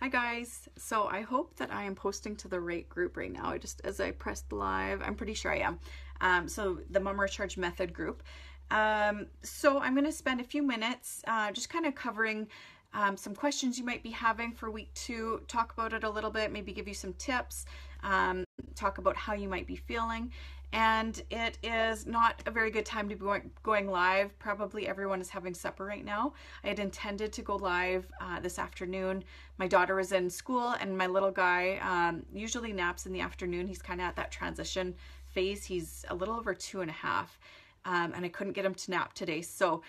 Hi guys. So I hope that I am posting to the right group right now. As I pressed live, I'm pretty sure I am. So the Mom Recharge Method group. So I'm going to spend a few minutes just kind of covering some questions you might be having for week 2, talk about it a little bit, maybe give you some tips, talk about how you might be feeling. And it is not a very good time to be going live. Probably everyone is having supper right now. I had intended to go live this afternoon. My daughter was in school and my little guy usually naps in the afternoon. He's kind of at that transition phase. He's a little over 2.5 and I couldn't get him to nap today. So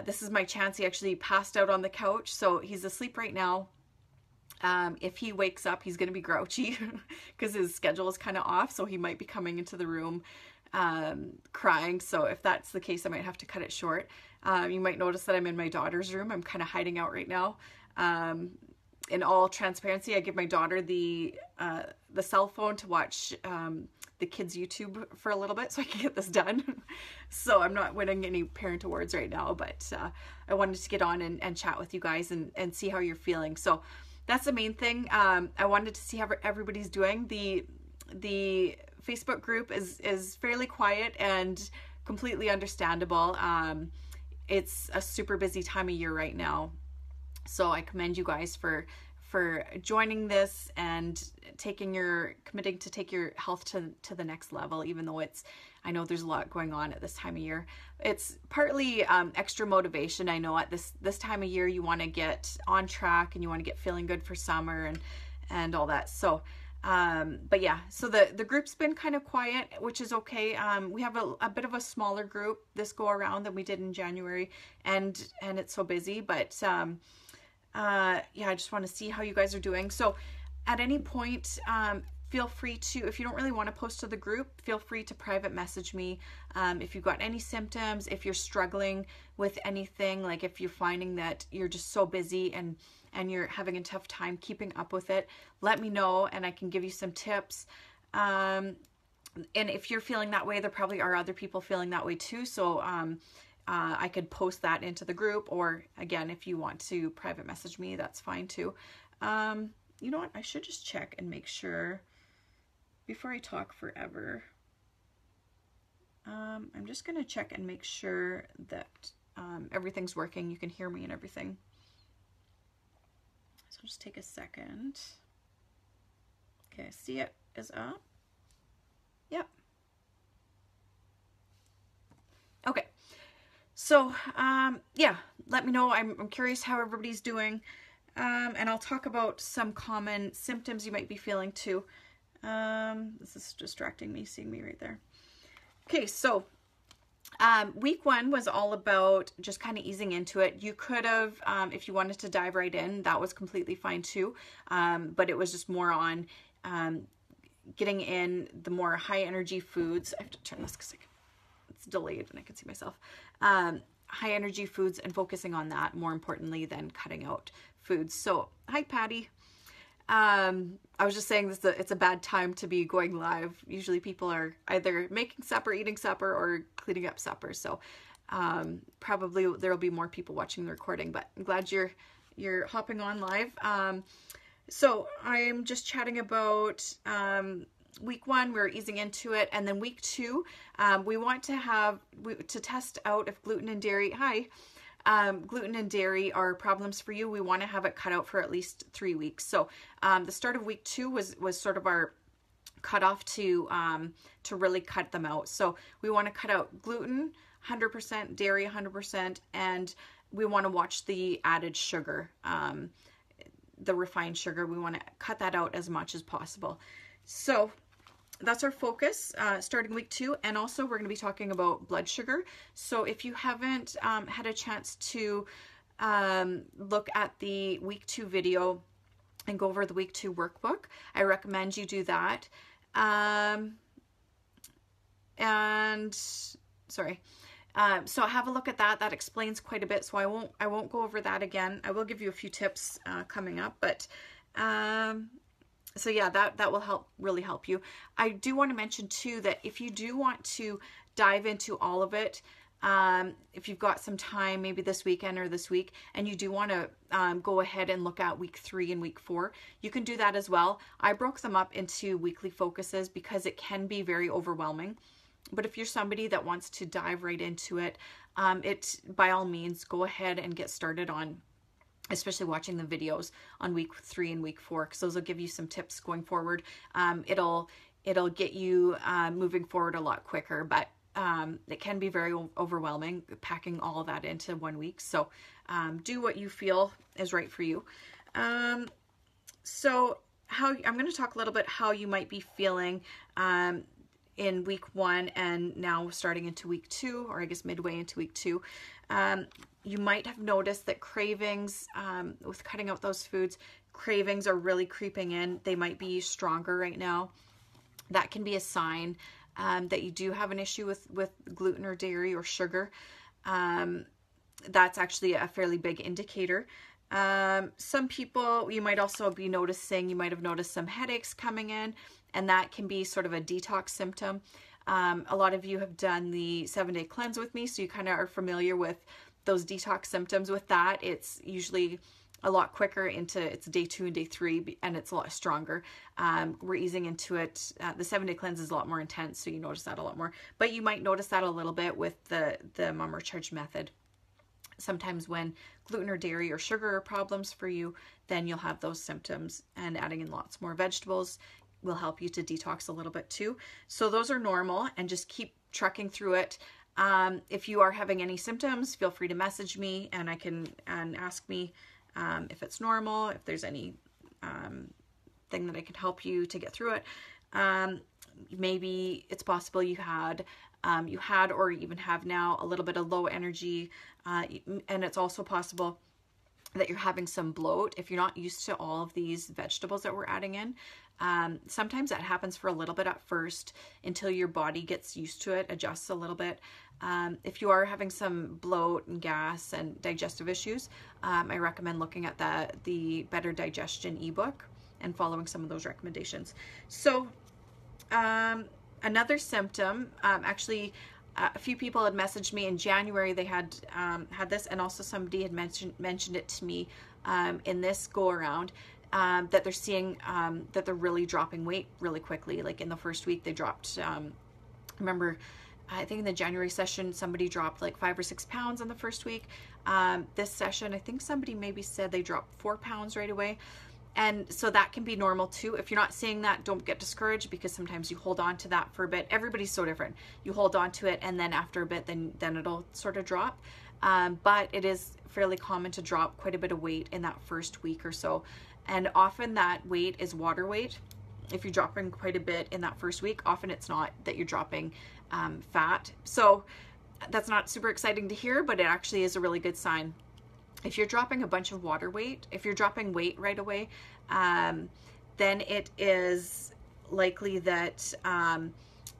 this is my chance. He actually passed out on the couch. So he's asleep right now. If he wakes up, he's going to be grouchy because his schedule is kind of off. So he might be coming into the room crying. So if that's the case, I might have to cut it short. You might notice that I'm in my daughter's room. I'm kind of hiding out right now. In all transparency, I give my daughter the cell phone to watch the kids' YouTube for a little bit so I can get this done. So I'm not winning any parent awards right now, but I wanted to get on and chat with you guys and see how you're feeling. So that's the main thing. I wanted to see how everybody's doing. The Facebook group is fairly quiet and completely understandable. It's a super busy time of year right now. So I commend you guys for joining this and committing to take your health to the next level, even though I know there's a lot going on at this time of year. It's partly extra motivation. I know at this time of year you want to get on track and you want to get feeling good for summer and all that. So but yeah, so the group's been kind of quiet, which is okay. We have a bit of a smaller group this go around than we did in January, and it's so busy, but yeah, I just want to see how you guys are doing. So at any point, feel free to, if you don't really want to post to the group, feel free to private message me. If you've got any symptoms, if you're struggling with anything, like if you're finding that you're just so busy and you're having a tough time keeping up with it, let me know and I can give you some tips. And if you're feeling that way, there probably are other people feeling that way too. So I could post that into the group, or again, if you want to private message me, that's fine too. You know what? I should just check and make sure before I talk forever. I'm just going to check and make sure that everything's working. You can hear me and everything. So just take a second. Okay, I see it is up. Yep. Okay. So, yeah, let me know. I'm curious how everybody's doing. And I'll talk about some common symptoms you might be feeling too. This is distracting me, seeing me right there. Okay, so week 1 was all about just kind of easing into it. You could have, if you wanted to dive right in, that was completely fine too. But it was just more on getting in the more high energy foods. I have to turn this because it's delayed and I can see myself. High energy foods and focusing on that more importantly than cutting out foods. So, hi Patty. I was just saying this, it's a bad time to be going live. Usually people are either making supper, eating supper, or cleaning up supper. So probably there will be more people watching the recording, but I'm glad you're hopping on live. So I'm just chatting about week 1, we're easing into it, and then week 2, we want to test out if gluten and dairy, gluten and dairy are problems for you. We want to have it cut out for at least 3 weeks. So the start of week 2 was sort of our cutoff to really cut them out. So we want to cut out gluten 100%, dairy 100%, and we want to watch the added sugar, the refined sugar. We want to cut that out as much as possible. So that's our focus starting week 2. And also we're going to be talking about blood sugar. So if you haven't had a chance to look at the week 2 video and go over the week 2 workbook, I recommend you do that. So have a look at that. That explains quite a bit. So I won't go over that again. I will give you a few tips coming up, but so yeah, that will really help you. I do want to mention too that if you do want to dive into all of it, if you've got some time, maybe this weekend or this week, and you do want to go ahead and look at week 3 and week 4, you can do that as well. I broke them up into weekly focuses because it can be very overwhelming. But if you're somebody that wants to dive right into it, by all means, go ahead and get started on, especially watching the videos on week 3 and week 4, because those will give you some tips going forward. It'll get you moving forward a lot quicker, but it can be very overwhelming packing all of that into 1 week. So do what you feel is right for you. So I'm going to talk a little bit how you might be feeling in week 1 and now starting into week 2, or I guess midway into week 2. You might have noticed that cravings, with cutting out those foods, cravings are really creeping in. They might be stronger right now. That can be a sign that you do have an issue with gluten or dairy or sugar. That's actually a fairly big indicator. Some people, you might also be noticing, you might have noticed some headaches coming in, and that can be sort of a detox symptom. A lot of you have done the 7-day cleanse with me, so you kind of are familiar with those detox symptoms. With that, it's usually a lot quicker into it's day 2 and day 3, and it's a lot stronger. We're easing into it. The 7-day cleanse is a lot more intense, so you notice that a lot more. But you might notice that a little bit with the Mama Recharge method. Sometimes when gluten or dairy or sugar are problems for you, then you'll have those symptoms, and adding in lots more vegetables will help you to detox a little bit too. So those are normal, and just keep trucking through it. If you are having any symptoms, feel free to message me, and ask me if it's normal, if there's any thing that I can help you to get through it. Maybe it's possible you had or even have now a little bit of low energy, and it's also possible that you're having some bloat if you're not used to all of these vegetables that we're adding in. Sometimes that happens for a little bit at first until your body gets used to it, adjusts a little bit. If you are having some bloat and gas and digestive issues, I recommend looking at the Better Digestion ebook and following some of those recommendations. So another symptom, actually, a few people had messaged me in January. They had this, and also somebody had mentioned it to me in this go around, that they're seeing that they're really dropping weight really quickly. Like in the first week, they dropped. Remember, I think in the January session, somebody dropped like 5 or 6 pounds in the first week. This session, I think somebody maybe said they dropped 4 pounds right away. And so that can be normal too. If you're not seeing that, don't get discouraged, because sometimes you hold on to that for a bit. Everybody's so different. You hold on to it, and then after a bit, then it'll sort of drop. But it is fairly common to drop quite a bit of weight in that first week or so. And often that weight is water weight. If you're dropping quite a bit in that first week, often it's not that you're dropping fat. So that's not super exciting to hear, but it actually is a really good sign. If you're dropping a bunch of water weight, if you're dropping weight right away, then it is likely that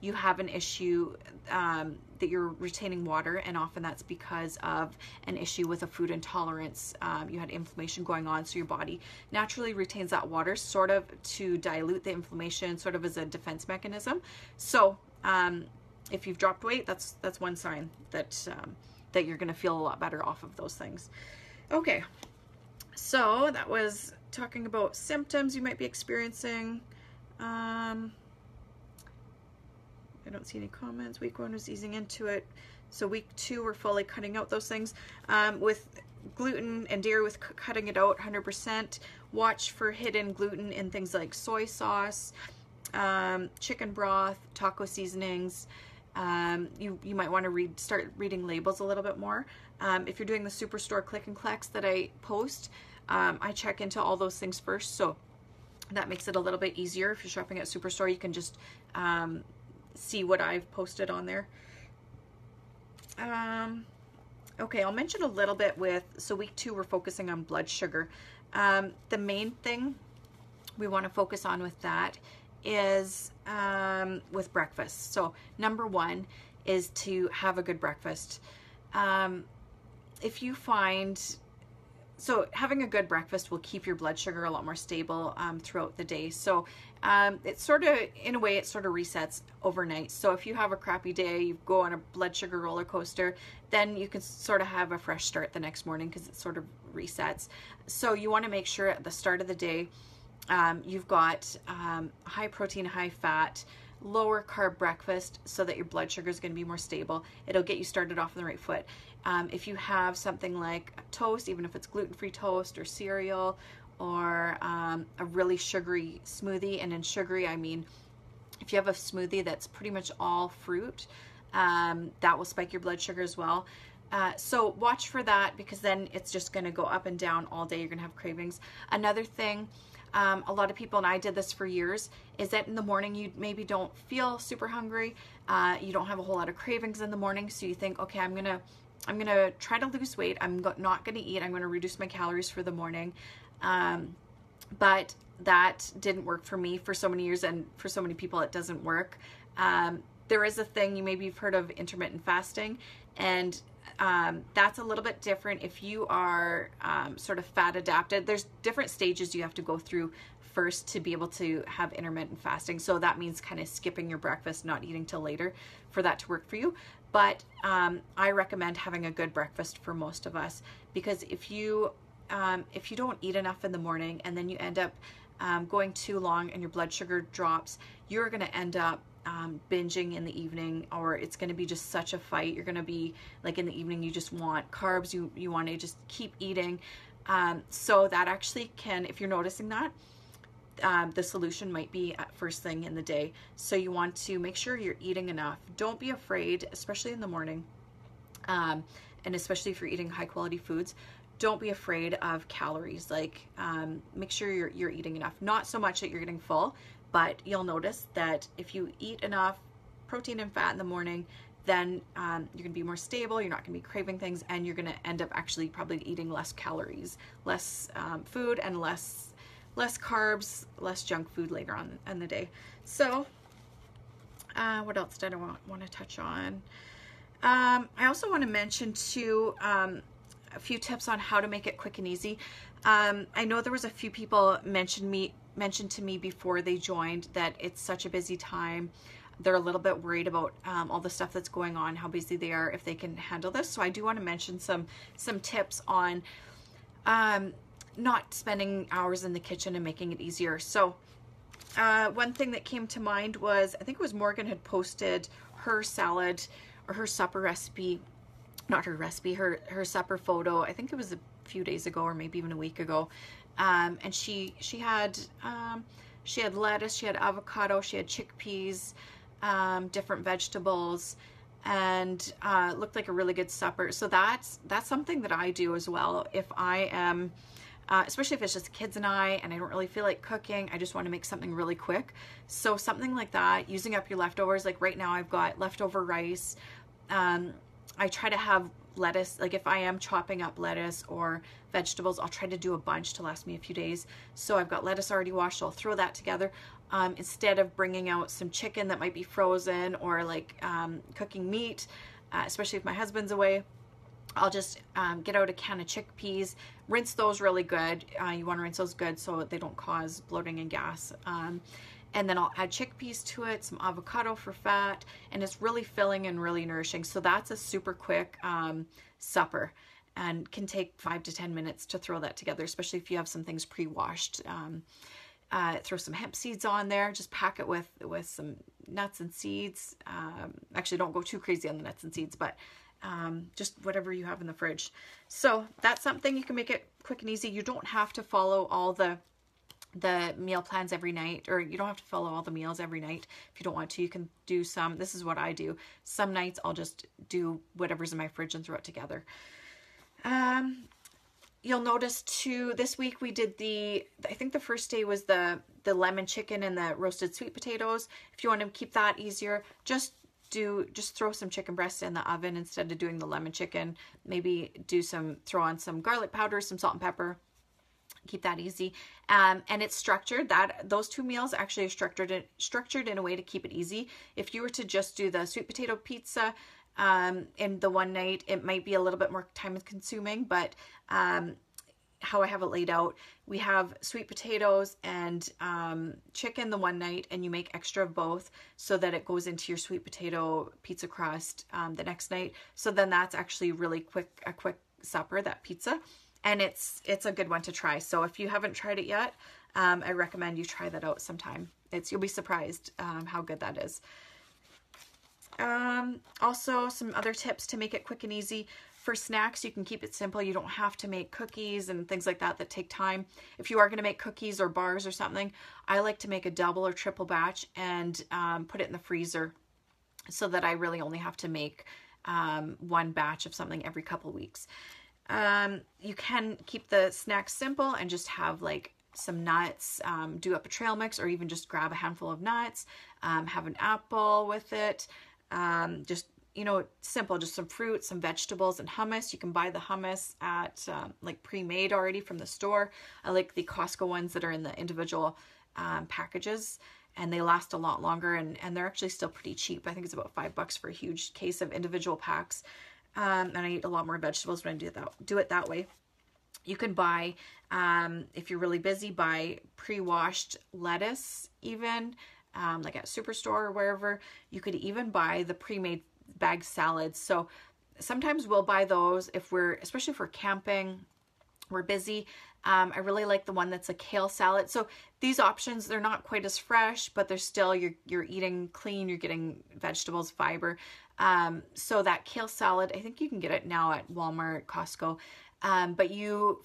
you have an issue that you're retaining water, and often that's because of an issue with a food intolerance. You had inflammation going on, so your body naturally retains that water sort of to dilute the inflammation, sort of as a defense mechanism. So if you've dropped weight, that's one sign that you're going to feel a lot better off of those things. Okay, so that was talking about symptoms you might be experiencing. I don't see any comments. Week 1 was easing into it. So week 2, we're fully cutting out those things. With gluten and dairy, with cutting it out 100%, watch for hidden gluten in things like soy sauce, chicken broth, taco seasonings. You might want to start reading labels a little bit more. If you're doing the Superstore click and collects that I post, I check into all those things first, so that makes it a little bit easier. If you're shopping at Superstore, you can just see what I've posted on there. Okay, I'll mention a little bit so week 2, we're focusing on blood sugar. The main thing we want to focus on with that is with breakfast. So number 1 is to have a good breakfast. If you find so having a good breakfast will keep your blood sugar a lot more stable throughout the day. So it's sort of, in a way, it sort of resets overnight. So if you have a crappy day, you go on a blood sugar roller coaster, then you can sort of have a fresh start the next morning because it sort of resets. So you want to make sure at the start of the day, you've got high protein, high fat, lower carb breakfast so that your blood sugar is going to be more stable. It'll get you started off on the right foot. If you have something like toast, even if it's gluten-free toast or cereal, or a really sugary smoothie, and in sugary I mean if you have a smoothie that's pretty much all fruit, that will spike your blood sugar as well. So watch for that, because then it's just going to go up and down all day. You're going to have cravings. Another thing, a lot of people, and I did this for years, is that in the morning you maybe don't feel super hungry. You don't have a whole lot of cravings in the morning, so you think, okay, I'm gonna try to lose weight. I'm not gonna eat. I'm gonna reduce my calories for the morning. But that didn't work for me for so many years, and for so many people it doesn't work. There is a thing, maybe you've heard of intermittent fasting, and that's a little bit different if you are sort of fat adapted. There's different stages you have to go through first to be able to have intermittent fasting. So that means kind of skipping your breakfast, not eating till later, for that to work for you. But I recommend having a good breakfast for most of us, because if you don't eat enough in the morning and then you end up going too long and your blood sugar drops, you're going to end up binging in the evening, or it's going to be just such a fight. You're going to be like, in the evening you just want carbs, you want to just keep eating. So that actually can, if you're noticing that, the solution might be at first thing in the day. So you want to make sure you're eating enough. Don't be afraid, especially in the morning, and especially if you're eating high quality foods, don't be afraid of calories. Like, make sure you're eating enough. Not so much that you're getting full, but you'll notice that if you eat enough protein and fat in the morning, then you're gonna be more stable, you're not gonna be craving things, and you're gonna end up actually probably eating less calories, less food, and less carbs, less junk food later on in the day. So what else did I want to touch on? I also want to mention too a few tips on how to make it quick and easy. I know there was a few people mentioned to me before they joined that it's such a busy time. They're a little bit worried about all the stuff that's going on, how busy they are, if they can handle this. So I do want to mention some tips on not spending hours in the kitchen and making it easier. So one thing that came to mind was, I think it was Morgan had posted her salad or her supper recipe, not her recipe, her supper photo. I think it was a few days ago or maybe even a week ago. And she had lettuce, she had avocado, she had chickpeas, different vegetables, and looked like a really good supper. So that's something that I do as well. If I am especially if it's just the kids and I don't really feel like cooking, I just want to make something really quick. So something like that, using up your leftovers. Like right now I've got leftover rice. I try to have lettuce, like if I am chopping up lettuce or vegetables, I'll try to do a bunch to last me a few days. So I've got lettuce already washed, so I'll throw that together. Instead of bringing out some chicken that might be frozen, or like cooking meat, especially if my husband's away, I'll just get out a can of chickpeas, rinse those really good. You want to rinse those good so they don't cause bloating and gas. And then I'll add chickpeas to it, some avocado for fat, and it's really filling and really nourishing. So that's a super quick supper, and can take 5 to 10 minutes to throw that together, especially if you have some things pre-washed. Throw some hemp seeds on there, just pack it with some nuts and seeds. Actually, don't go too crazy on the nuts and seeds, but just whatever you have in the fridge. So that's something you can make it quick and easy. You don't have to follow all the meal plans every night, or you don't have to follow all the meals every night. If you don't want to, you can do some. This is what I do. Some nights I'll just do whatever's in my fridge and throw it together. You'll notice too, this week we did I think the first day was the lemon chicken and the roasted sweet potatoes. If you want to keep that easier, just throw some chicken breasts in the oven instead of doing the lemon chicken. Maybe throw on some garlic powder, some salt and pepper. Keep that easy. And it's structured. Those two meals actually are structured in a way to keep it easy. If you were to just do the sweet potato pizza in the one night, it might be a little bit more time consuming, but how I have it laid out, we have sweet potatoes and chicken the one night, and you make extra of both so that it goes into your sweet potato pizza crust the next night. So then that's actually really a quick supper, that pizza, and it's a good one to try. So if you haven't tried it yet, I recommend you try that out sometime. You'll be surprised how good that is. Also, some other tips to make it quick and easy. For snacks, you can keep it simple. You don't have to make cookies and things like that take time. If you are going to make cookies or bars or something, I like to make a double or triple batch and put it in the freezer so that I really only have to make one batch of something every couple weeks. You can keep the snacks simple and just have like some nuts, do up a trail mix, or even just grab a handful of nuts, have an apple with it, just, you know, simple, just some fruit, some vegetables, and hummus. You can buy the hummus at like pre-made already from the store. I like the Costco ones that are in the individual packages, and they last a lot longer, and they're actually still pretty cheap. I think it's about $5 for a huge case of individual packs. And I eat a lot more vegetables when I do it that way. You can buy, if you're really busy, buy pre-washed lettuce even, like at Superstore or wherever. You could even buy the pre-made bag salads. So sometimes we'll buy those if especially for camping, we're busy. I really like the one that's a kale salad. So these options, they're not quite as fresh, but they're still, you're eating clean, you're getting vegetables, fiber. So that kale salad, I think you can get it now at Walmart, Costco. But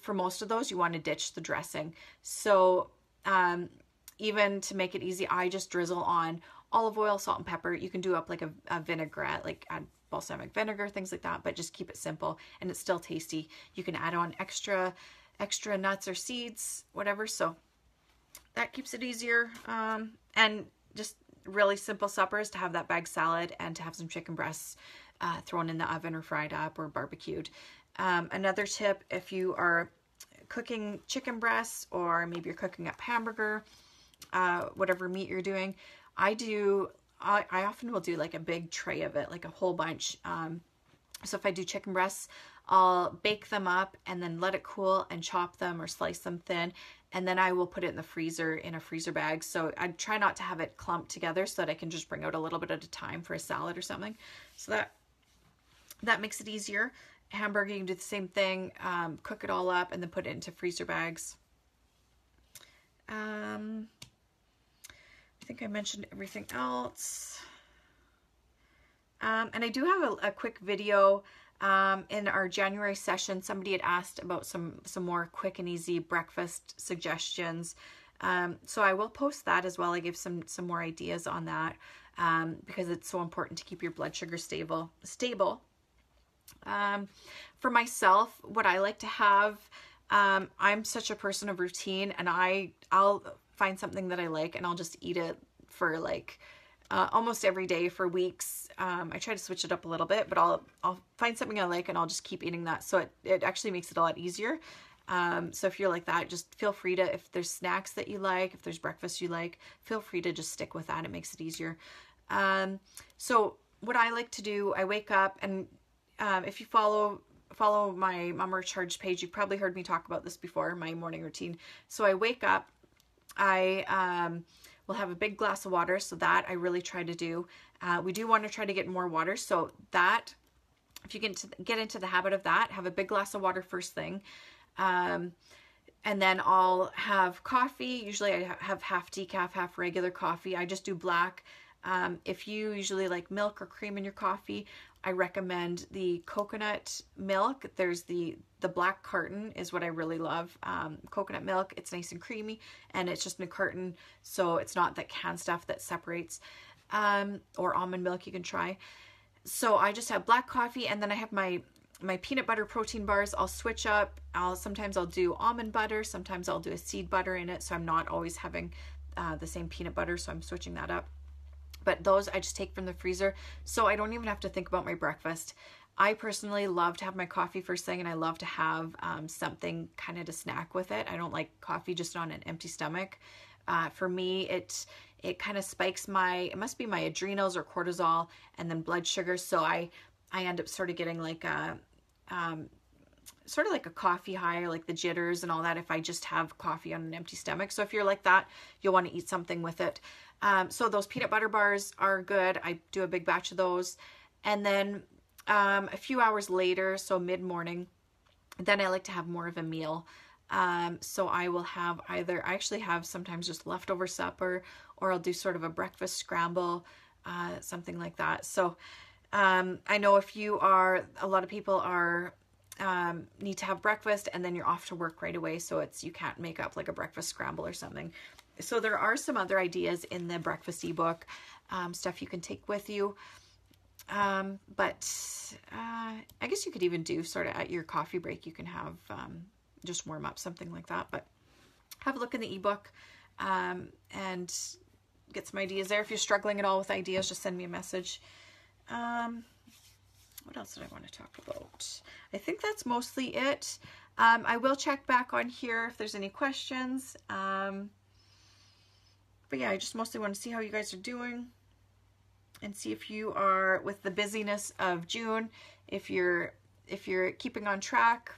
for most of those, you want to ditch the dressing. So even to make it easy, I just drizzle on olive oil, salt, and pepper. You can do up like a vinaigrette, like add balsamic vinegar, things like that, but just keep it simple and it's still tasty. You can add on extra nuts or seeds, whatever. So that keeps it easier. And just really simple suppers, to have that bag salad and to have some chicken breasts thrown in the oven or fried up or barbecued. Another tip, if you are cooking chicken breasts, or maybe you're cooking up hamburger, whatever meat you're doing, I often will do like a big tray of it, like a whole bunch. So if I do chicken breasts, I'll bake them up and then let it cool and chop them or slice them thin. And then I will put it in the freezer in a freezer bag. So I try not to have it clumped together so that I can just bring out a little bit at a time for a salad or something. So that makes it easier. Hamburger, you can do the same thing, cook it all up and then put it into freezer bags. I think I mentioned everything else. And I do have a quick video in our January session. Somebody had asked about some more quick and easy breakfast suggestions. So I will post that as well. I gave some more ideas on that because it's so important to keep your blood sugar stable. For myself, what I like to have, I'm such a person of routine, and I'll find something that I like and I'll just eat it for like almost every day for weeks. I try to switch it up a little bit, but I'll find something I like and I'll just keep eating that. So it actually makes it a lot easier. So if you're like that, just feel free to, if there's snacks that you like, if there's breakfast you like, feel free to just stick with that. It makes it easier. So what I like to do, I wake up, and if you follow my Mama Recharged page, you've probably heard me talk about this before, my morning routine. So I wake up, I will have a big glass of water. So that I really try to do. We do want to try to get more water. So that, if you get into the habit of that, have a big glass of water first thing. And then I'll have coffee. Usually I have half decaf, half regular coffee. I just do black. If you usually like milk or cream in your coffee, I recommend the coconut milk. There's the black carton is what I really love. Coconut milk, it's nice and creamy, and it's just in a carton, so it's not that canned stuff that separates. Or almond milk you can try. So I just have black coffee, and then I have my peanut butter protein bars. I'll switch up. Sometimes I'll do almond butter. Sometimes I'll do a seed butter in it, so I'm not always having the same peanut butter, so I'm switching that up. But those I just take from the freezer, so I don't even have to think about my breakfast. I personally love to have my coffee first thing, and I love to have something kind of to snack with it. I don't like coffee just on an empty stomach. For me, it kind of spikes it must be my adrenals or cortisol, and then blood sugar. So I end up sort of getting like sort of like a coffee high, or like the jitters and all that if I just have coffee on an empty stomach. So if you're like that, you'll want to eat something with it. So those peanut butter bars are good. I do a big batch of those. And then a few hours later, so mid-morning, then I like to have more of a meal. So I will have I actually have sometimes just leftover supper, or I'll do sort of a breakfast scramble, something like that. So I know a lot of people are need to have breakfast and then you're off to work right away, so you can't make up like a breakfast scramble or something. So there are some other ideas in the breakfast ebook, stuff you can take with you. But I guess you could even do sort of at your coffee break, you can have just warm up, something like that. But have a look in the ebook and get some ideas there. If you're struggling at all with ideas, just send me a message. What else did I want to talk about? I think that's mostly it. I will check back on here if there's any questions. But yeah, I just mostly want to see how you guys are doing and see if you are, with the busyness of June, if you're keeping on track.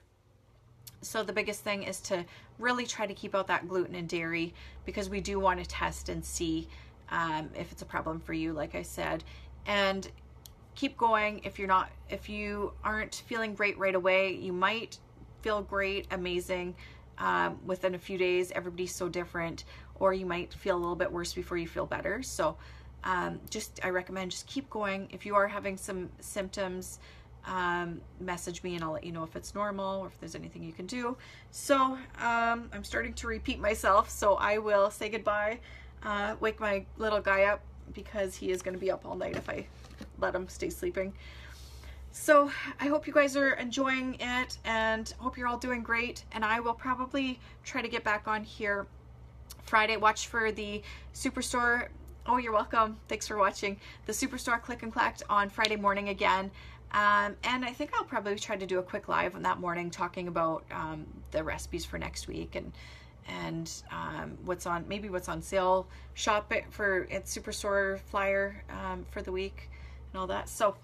So the biggest thing is to really try to keep out that gluten and dairy, because we do want to test and see if it's a problem for you, like I said. And keep going. If you aren't feeling great right away, you might feel great, amazing, within a few days. Everybody's so different. Or you might feel a little bit worse before you feel better. So I recommend just keep going. If you are having some symptoms, message me and I'll let you know if it's normal or if there's anything you can do. So I'm starting to repeat myself, so I will say goodbye, wake my little guy up, because he is going to be up all night if I let him stay sleeping. So I hope you guys are enjoying it and hope you're all doing great. And I will probably try to get back on here Friday. Watch for the Superstore. Oh, you're welcome. Thanks for watching. The Superstore Click and Collect on Friday morning again. And I think I'll probably try to do a quick live on that morning talking about the recipes for next week and what's on sale. Shop it for its Superstore flyer for the week and all that. So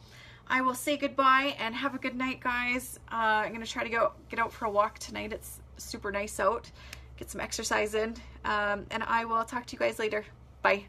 I will say goodbye and have a good night, guys. I'm gonna try to get out for a walk tonight. It's super nice out. Get some exercise in, and I will talk to you guys later. Bye.